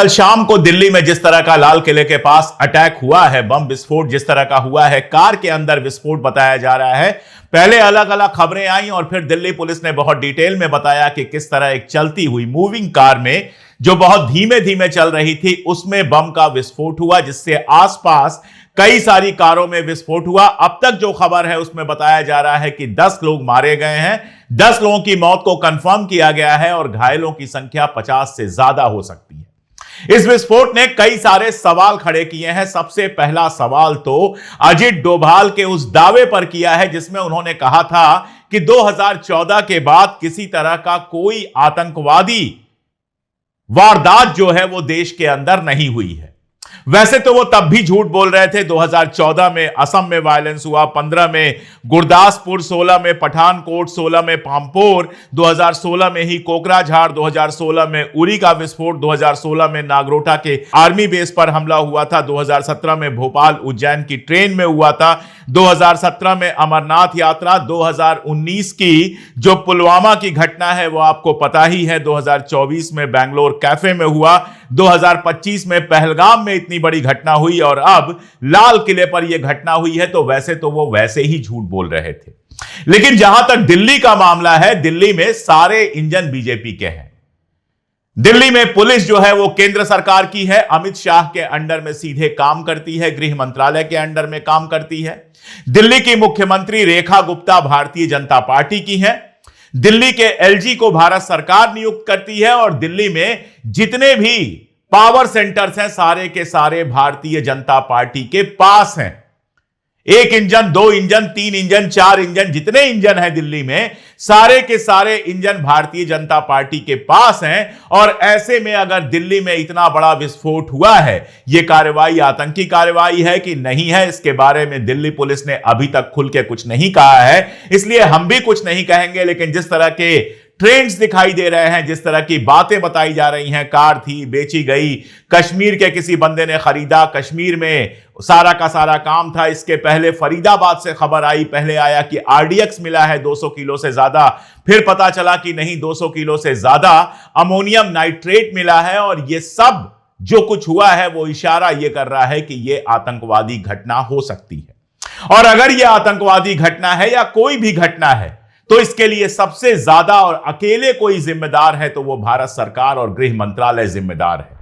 कल शाम को दिल्ली में जिस तरह का लाल किले के पास अटैक हुआ है, बम विस्फोट जिस तरह का हुआ है, कार के अंदर विस्फोट बताया जा रहा है। पहले अलग अलग खबरें आई और फिर दिल्ली पुलिस ने बहुत डिटेल में बताया कि किस तरह एक चलती हुई मूविंग कार में जो बहुत धीमे धीमे चल रही थी उसमें बम का विस्फोट हुआ, जिससे आसपास कई सारी कारों में विस्फोट हुआ। अब तक जो खबर है उसमें बताया जा रहा है कि 10 लोग मारे गए हैं, 10 लोगों की मौत को कंफर्म किया गया है और घायलों की संख्या 50 से ज्यादा हो सकती है। इस विस्फोट ने कई सारे सवाल खड़े किए हैं। सबसे पहला सवाल तो अजित डोभाल के उस दावे पर किया है जिसमें उन्होंने कहा था कि 2014 के बाद किसी तरह का कोई आतंकवादी वारदात जो है वो देश के अंदर नहीं हुई है। वैसे तो वो तब भी झूठ बोल रहे थे। 2014 में असम में वायलेंस हुआ, 15 में गुरदासपुर, 16 में पठानकोट, 16 में पांपोर, 2016 में ही कोकराझार, 2016 में उरी का विस्फोट, 2016 में नागरोटा के आर्मी बेस पर हमला हुआ था, 2017 में भोपाल उज्जैन की ट्रेन में हुआ था, 2017 में अमरनाथ यात्रा, 2019 की जो पुलवामा की घटना है वो आपको पता ही है, 2024 में बेंगलोर कैफे में हुआ, 2025 में पहलगाम में इतनी बड़ी घटना हुई और अब लाल किले पर यह घटना हुई है। तो वैसे तो वो वैसे ही झूठ बोल रहे थे, लेकिन जहां तक दिल्ली का मामला है, दिल्ली में सारे इंजन बीजेपी के हैं। दिल्ली में पुलिस जो है वो केंद्र सरकार की है, अमित शाह के अंडर में सीधे काम करती है, गृह मंत्रालय के अंडर में काम करती है। दिल्ली की मुख्यमंत्री रेखा गुप्ता भारतीय जनता पार्टी की है। दिल्ली के एलजी को भारत सरकार नियुक्त करती है और दिल्ली में जितने भी पावर सेंटर्स हैं सारे के सारे भारतीय जनता पार्टी के पास हैं। 1 इंजन, 2 इंजन, 3 इंजन, 4 इंजन, जितने इंजन हैं दिल्ली में सारे के सारे इंजन भारतीय जनता पार्टी के पास हैं। और ऐसे में अगर दिल्ली में इतना बड़ा विस्फोट हुआ है, यह कार्रवाई आतंकी कार्रवाई है कि नहीं है, इसके बारे में दिल्ली पुलिस ने अभी तक खुल के कुछ नहीं कहा है, इसलिए हम भी कुछ नहीं कहेंगे। लेकिन जिस तरह के ट्रेंड्स दिखाई दे रहे हैं, जिस तरह की बातें बताई जा रही हैं, कार थी, बेची गई, कश्मीर के किसी बंदे ने खरीदा, कश्मीर में सारा का सारा काम था। इसके पहले फरीदाबाद से खबर आई, पहले आया कि आरडीएक्स मिला है 200 किलो से ज्यादा, फिर पता चला कि नहीं 200 किलो से ज्यादा अमोनियम नाइट्रेट मिला है। और यह सब जो कुछ हुआ है वो इशारा यह कर रहा है कि यह आतंकवादी घटना हो सकती है। और अगर यह आतंकवादी घटना है या कोई भी घटना है तो इसके लिए सबसे ज्यादा और अकेले कोई जिम्मेदार है तो वो भारत सरकार और गृह मंत्रालय जिम्मेदार है।